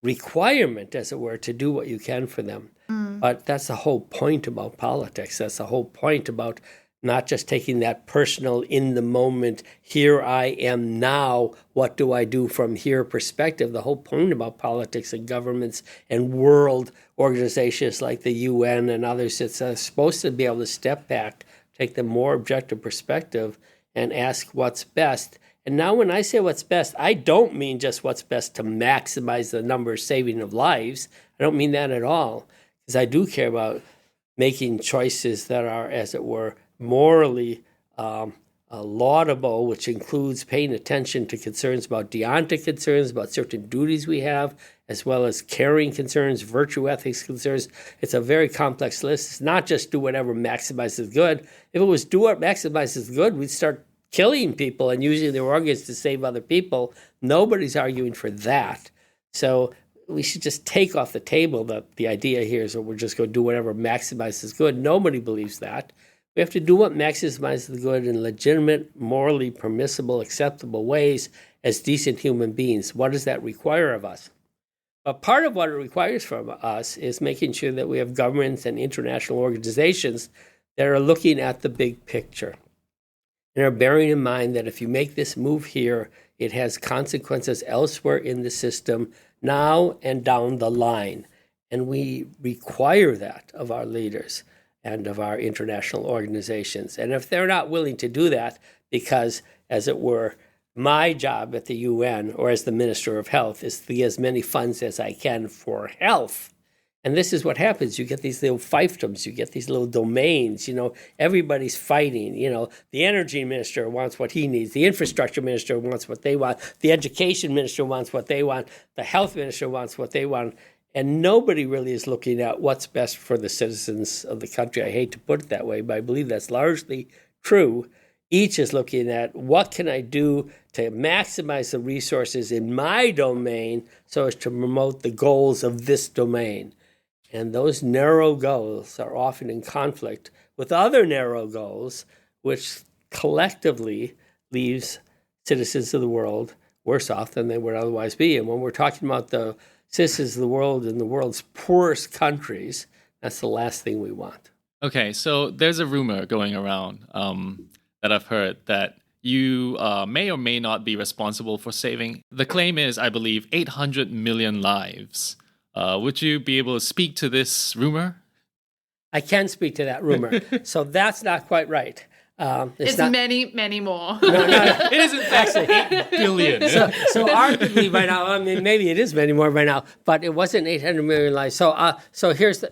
requirement, as it were, to do what you can for them. But that's the whole point about politics. That's the whole point about not just taking that personal, in the moment, here I am now, what do I do from here perspective. The whole point about politics and governments and world organizations like the UN and others, it's supposed to be able to step back, take the more objective perspective and ask what's best. And now when I say what's best, I don't mean just what's best to maximize the number saving of lives. I don't mean that at all, because I do care about making choices that are, as it were, morally laudable, which includes paying attention to concerns about deontic concerns, about certain duties we have, as well as caring concerns, virtue ethics concerns. It's a very complex list. It's not just do whatever maximizes good. If it was do what maximizes good, we'd start killing people and using their organs to save other people. Nobody's arguing for that. So we should just take off the table that the idea here is that we're just going to do whatever maximizes good. Nobody believes that. We have to do what maximizes the good in legitimate, morally permissible, acceptable ways as decent human beings. What does that require of us? But part of what it requires from us is making sure that we have governments and international organizations that are looking at the big picture and are bearing in mind that if you make this move here, it has consequences elsewhere in the system now and down the line. And we require that of our leaders and of our international organizations. And if they're not willing to do that because, as it were, my job at the UN or as the Minister of Health is to get as many funds as I can for health. And this is what happens. You get these little fiefdoms, you get these little domains, everybody's fighting. The energy minister wants what he needs. The infrastructure minister wants what they want. The education minister wants what they want. The health minister wants what they want. And nobody really is looking at what's best for the citizens of the country. I hate to put it that way, but I believe that's largely true. Each is looking at what can I do to maximize the resources in my domain so as to promote the goals of this domain. And those narrow goals are often in conflict with other narrow goals, which collectively leaves citizens of the world worse off than they would otherwise be. And when we're talking about the citizens of the world in the world's poorest countries, that's the last thing we want. Okay, so there's a rumor going around that I've heard that you may or may not be responsible for saving. The claim is, I believe, 800 million lives. Would you be able to speak to this rumor? I can speak to that rumor. So that's not quite right. It's not, many, many more. It is in fact 8 billion. So arguably by now, I mean, maybe it is many more by now, but it wasn't 800 million lives. So here's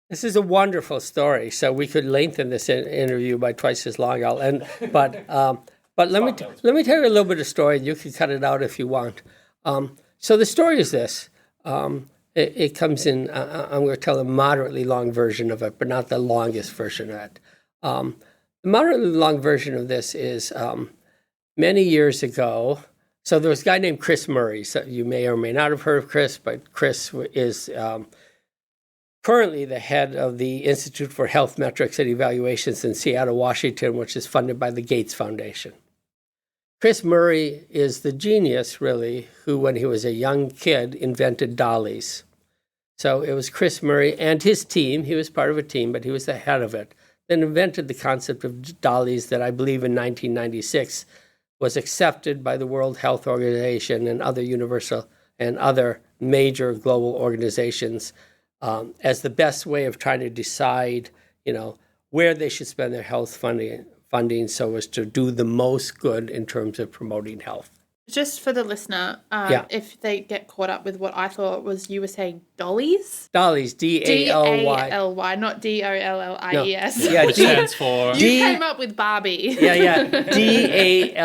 this is a wonderful story. So we could lengthen this interview by twice as long. But let me tell you a little bit of story, and you can cut it out if you want. So the story is this. It comes in. I'm going to tell a moderately long version of it, but not the longest version of it. The moderately long version of this is many years ago. So there was a guy named Chris Murray. So you may or may not have heard of Chris, but Chris is currently the head of the Institute for Health Metrics and Evaluations in Seattle, Washington, which is funded by the Gates Foundation. Chris Murray is the genius, really, who, when he was a young kid, invented dollies. So it was Chris Murray and his team. He was part of a team, but he was the head of it. Then invented the concept of dollies that I believe in 1996 was accepted by the World Health Organization and other universal and other major global organizations as the best way of trying to decide, where they should spend their health funding so as to do the most good in terms of promoting health. Just for the listener, if they get caught up with what I thought was you were saying dollies? Dollies, D-A-L-Y. D-A-L-Y, not D-O-L-L-I-E-S. No. Yeah, Which stands for... You came up with Barbie. Yeah. D-A-L-Y-S,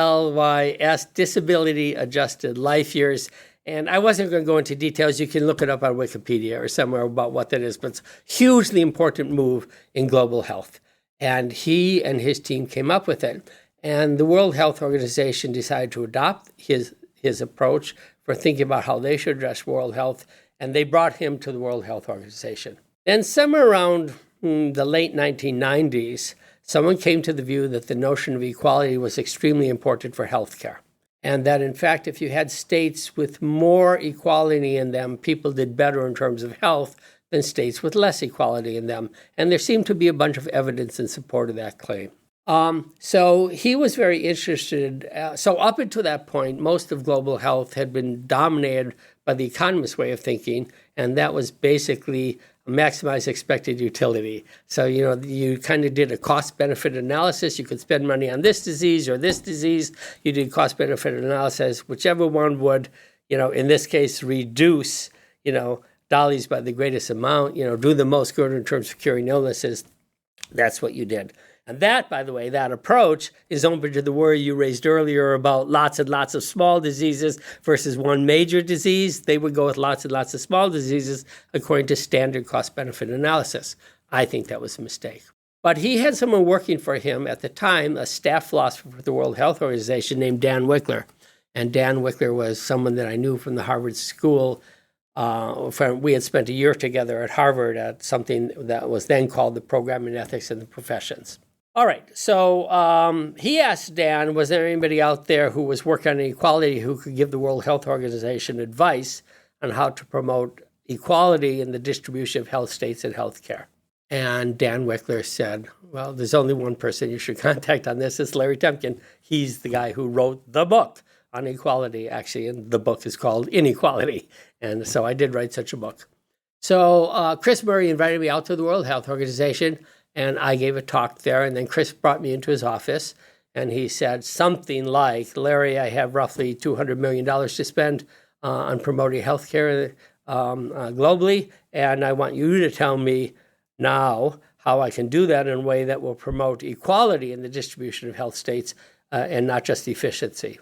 disability adjusted life years. And I wasn't going to go into details. You can look it up on Wikipedia or somewhere about what that is, but it's a hugely important move in global health. And he and his team came up with it. And the World Health Organization decided to adopt his approach for thinking about how they should address world health, and they brought him to the World Health Organization. Then somewhere around the late 1990s, someone came to the view that the notion of equality was extremely important for healthcare. And that, in fact, if you had states with more equality in them, people did better in terms of health than states with less equality in them. And there seemed to be a bunch of evidence in support of that claim. So he was very interested. So up until that point, most of global health had been dominated by the economist way of thinking, and that was basically maximize expected utility. So, you kind of did a cost-benefit analysis. You could spend money on this disease or this disease. You did cost-benefit analysis, whichever one would, in this case, reduce, dollies by the greatest amount, do the most good in terms of curing illnesses. That's what you did. And that, by the way, that approach is open to the worry you raised earlier about lots and lots of small diseases versus one major disease. They would go with lots and lots of small diseases according to standard cost-benefit analysis. I think that was a mistake. But he had someone working for him at the time, a staff philosopher for the World Health Organization named Dan Wickler. And Dan Wickler was someone that I knew from the Harvard School. We had spent a year together at Harvard at something that was then called the Program in Ethics in the Professions. All right, so he asked Dan, was there anybody out there who was working on equality who could give the World Health Organization advice on how to promote equality in the distribution of health states and healthcare? And Dan Wickler said, well, there's only one person you should contact on this. It's Larry Temkin. He's the guy who wrote the book on equality, actually, and the book is called Inequality. And so I did write such a book. So Chris Murray invited me out to the World Health Organization, and I gave a talk there, and then Chris brought me into his office, and he said something like, Larry, I have roughly $200 million to spend on promoting healthcare globally, and I want you to tell me now how I can do that in a way that will promote equality in the distribution of health states and not just efficiency.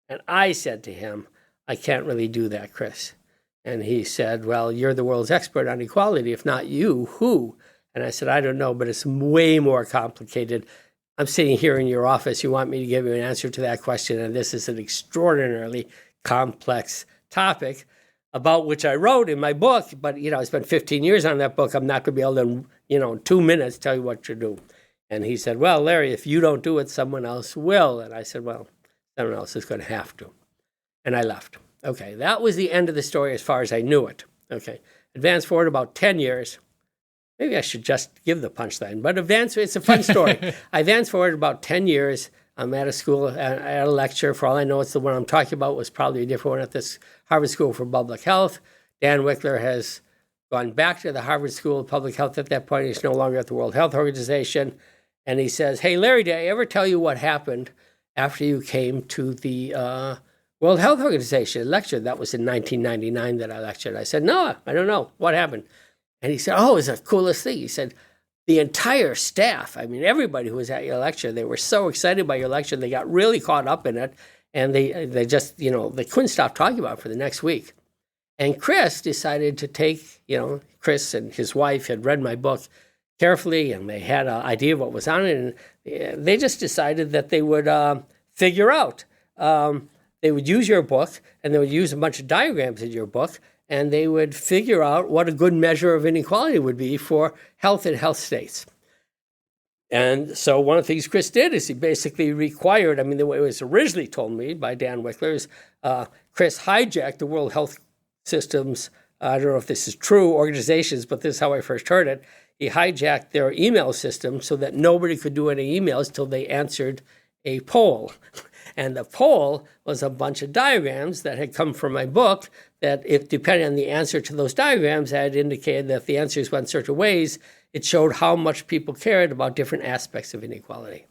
And I said to him, I can't really do that, Chris. And he said, well, you're the world's expert on equality. If not you, who? And I said, I don't know, but it's way more complicated. I'm sitting here in your office. You want me to give you an answer to that question, and this is an extraordinarily complex topic about which I wrote in my book. But, I spent 15 years on that book. I'm not going to be able to, in 2 minutes tell you what to do. And he said, well, Larry, if you don't do it, someone else will. And I said, well, Someone else is going to have to. And I left. Okay, that was the end of the story as far as I knew it. Okay, advance forward about 10 years. Maybe I should just give the punchline, but it's a fun story. I advanced forward about 10 years. I'm at a school, at a lecture. For all I know, it's the one I'm talking about was probably a different one at this Harvard School for Public Health. Dan Wickler has gone back to the Harvard School of Public Health at that point. He's no longer at the World Health Organization. And he says, hey, Larry, did I ever tell you what happened after you came to the World Health Organization lecture? That was in 1999 that I lectured. I said, no, I don't know. What happened? And he said, oh, it was the coolest thing. He said, the entire staff, I mean, everybody who was at your lecture, they were so excited by your lecture. They got really caught up in it. And they just, they couldn't stop talking about it for the next week. And Chris decided to take, Chris and his wife had read my book carefully, and they had an idea of what was on it. And they just decided that they would figure out. They would use your book, and they would use a bunch of diagrams in your book, and they would figure out what a good measure of inequality would be for health and health states. And so one of the things Chris did is he basically required, the way it was originally told me by Dan Wickler is Chris hijacked the World Health System's, I don't know if this is true, organizations, but this is how I first heard it. He hijacked their email system so that nobody could do any emails till they answered a poll. And the poll was a bunch of diagrams that had come from my book that, if depending on the answer to those diagrams, I had indicated that if the answers went certain ways, it showed how much people cared about different aspects of inequality.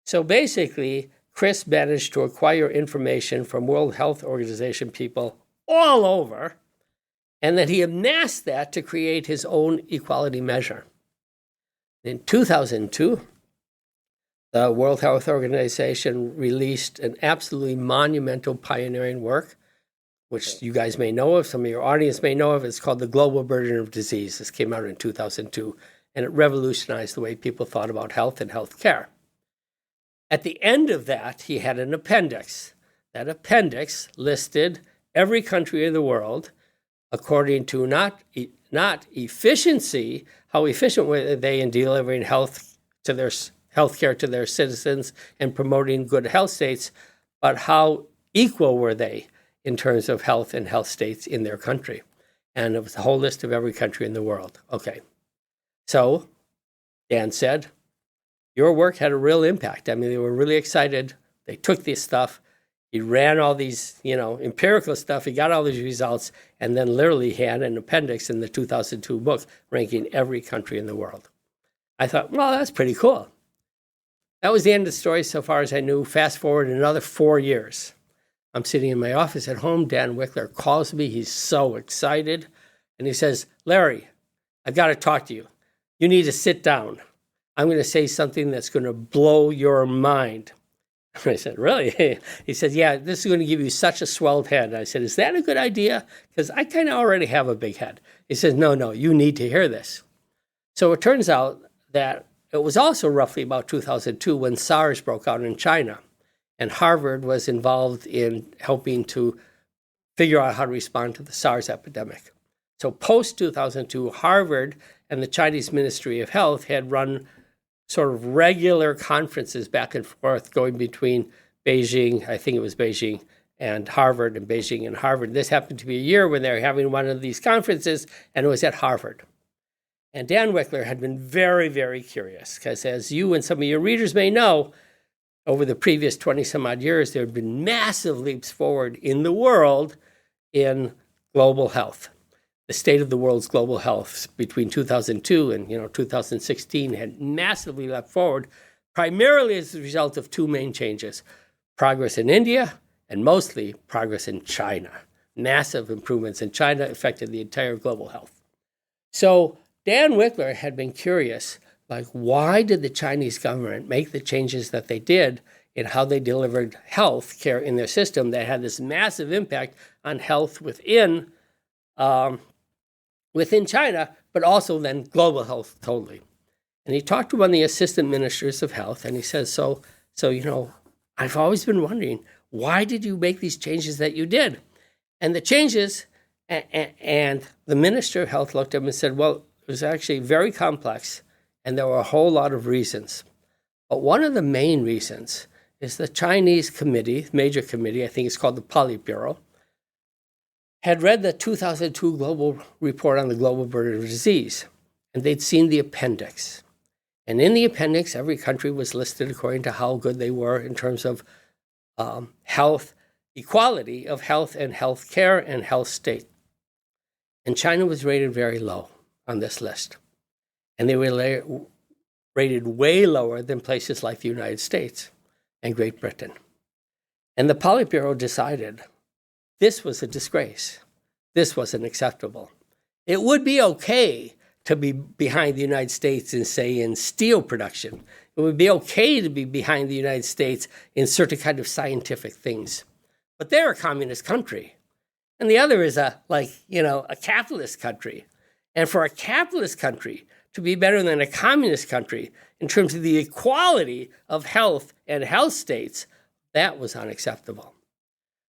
So basically, Chris managed to acquire information from World Health Organization people all over, and that he amassed that to create his own equality measure. In 2002, the World Health Organization released an absolutely monumental pioneering work, which you guys may know of, some of your audience may know of. It's called The Global Burden of Disease. This came out in 2002, and it revolutionized the way people thought about health and health care. At the end of that, he had an appendix. That appendix listed every country in the world according to not efficiency, how efficient were they in delivering health care to their citizens and promoting good health states, but how equal were they in terms of health and health states in their country. And it was a whole list of every country in the world. Okay. So Dan said, your work had a real impact. They were really excited. They took this stuff. He ran all these, empirical stuff. He got all these results, and then literally had an appendix in the 2002 book ranking every country in the world. I thought, well, that's pretty cool. That was the end of the story so far as I knew. Fast forward another 4 years. I'm sitting in my office at home. Dan Wickler calls me. He's so excited. And he says, Larry, I've got to talk to you. You need to sit down. I'm going to say something that's going to blow your mind. I said, really? He said, yeah, this is going to give you such a swelled head. I said, is that a good idea? Because I kind of already have a big head. He says, no, you need to hear this. So it turns out that it was also roughly about 2002 when SARS broke out in China. And Harvard was involved in helping to figure out how to respond to the SARS epidemic. So post-2002, Harvard and the Chinese Ministry of Health had run sort of regular conferences back and forth going between Beijing, I think it was Beijing, and Harvard, and Beijing and Harvard. This happened to be a year when they were having one of these conferences, and it was at Harvard. And Dan Wickler had been very, very curious, because as you and some of your readers may know, over the previous 20-some-odd years, there had been massive leaps forward in the world in global health. The state of the world's global health between 2002 and 2016 had massively leapt forward, primarily as a result of two main changes: progress in India and mostly progress in China. Massive improvements in China affected the entire global health. So Dan Wickler had been curious, why did the Chinese government make the changes that they did in how they delivered health care in their system that had this massive impact on health within China, but also then global health totally. And he talked to one of the assistant ministers of health, and he says, so I've always been wondering, why did you make these changes that you did? And the changes, and the minister of health looked at him and said, well, it was actually very complex, and there were a whole lot of reasons. But one of the main reasons is the Chinese committee, major committee, I think it's called the Politburo, had read the 2002 global report on the global burden of disease, and they'd seen the appendix. And in the appendix, every country was listed according to how good they were in terms of health, equality of health and health care and health state. And China was rated very low on this list. And they were rated way lower than places like the United States and Great Britain. And the Politburo decided this was a disgrace. This wasn't acceptable. It would be okay to be behind the United States in, say, in steel production. It would be okay to be behind the United States in certain kind of scientific things. But they're a communist country. And the other is a capitalist country. And for a capitalist country to be better than a communist country in terms of the equality of health and health states, that was unacceptable.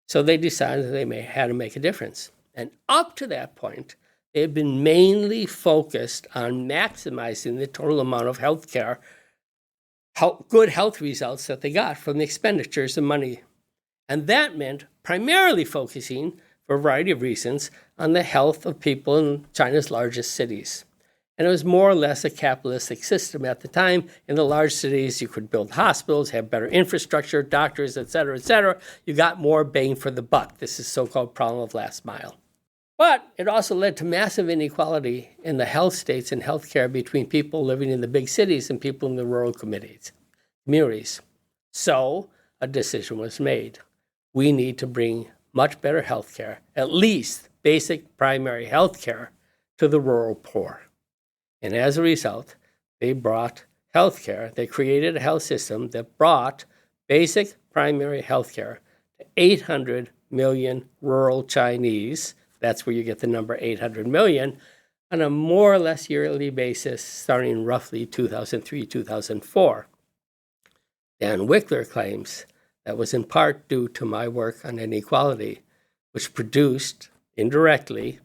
So they decided they had to make a difference. And up to that point, they had been mainly focused on maximizing the total amount of health care, good health results that they got from the expenditures of money. And that meant primarily focusing, for a variety of reasons, on the health of people in China's largest cities. And it was more or less a capitalistic system at the time. In the large cities, you could build hospitals, have better infrastructure, doctors, et cetera, et cetera. You got more bang for the buck. This is so-called problem of last mile. But it also led to massive inequality in the health states and healthcare between people living in the big cities and people in the rural communities. So a decision was made. We need to bring much better healthcare, at least basic primary healthcare, to the rural poor. And as a result, they brought healthcare. They created a health system that brought basic primary healthcare to 800 million rural Chinese. That's where you get the number 800 million, on a more or less yearly basis, starting roughly 2003, 2004. Dan Wickler claims that was in part due to my work on inequality, which produced indirectly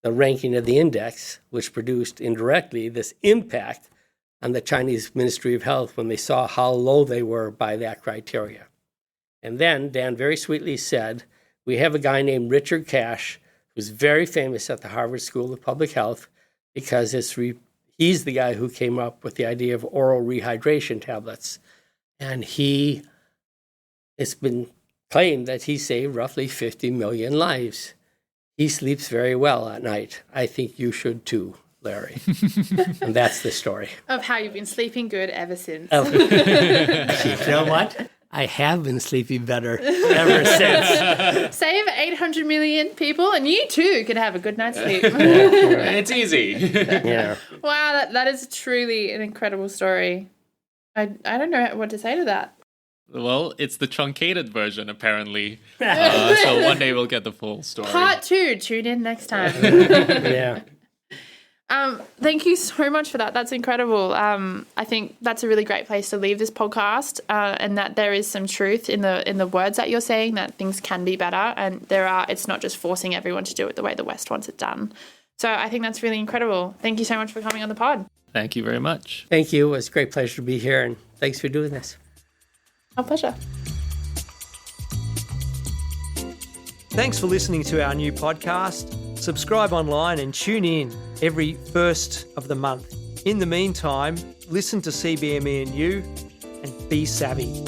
the ranking of the index, which produced indirectly this impact on the Chinese Ministry of Health when they saw how low they were by that criteria. And then Dan very sweetly said, we have a guy named Richard Cash, who's very famous at the Harvard School of Public Health because he's the guy who came up with the idea of oral rehydration tablets. And it's been claimed that he saved roughly 50 million lives. He sleeps very well at night. I think you should too, Larry. And that's the story. Of how you've been sleeping good ever since. You know what? I have been sleeping better ever since. Save 800 million people, and you too can have a good night's sleep. It's easy. Yeah. Wow, that is truly an incredible story. I don't know what to say to that. Well, it's the truncated version, apparently. So one day we'll get the full story. Part 2. Tune in next time. Yeah. Thank you so much for that. That's incredible. I think that's a really great place to leave this podcast, and that there is some truth in the words that you're saying, that things can be better, and it's not just forcing everyone to do it the way the West wants it done. So I think that's really incredible. Thank you so much for coming on the pod. Thank you very much. Thank you. It was a great pleasure to be here, and thanks for doing this. Our pleasure. Thanks for listening to our new podcast. Subscribe online and tune in every first of the month. In the meantime, listen to CBME and you, and be savvy.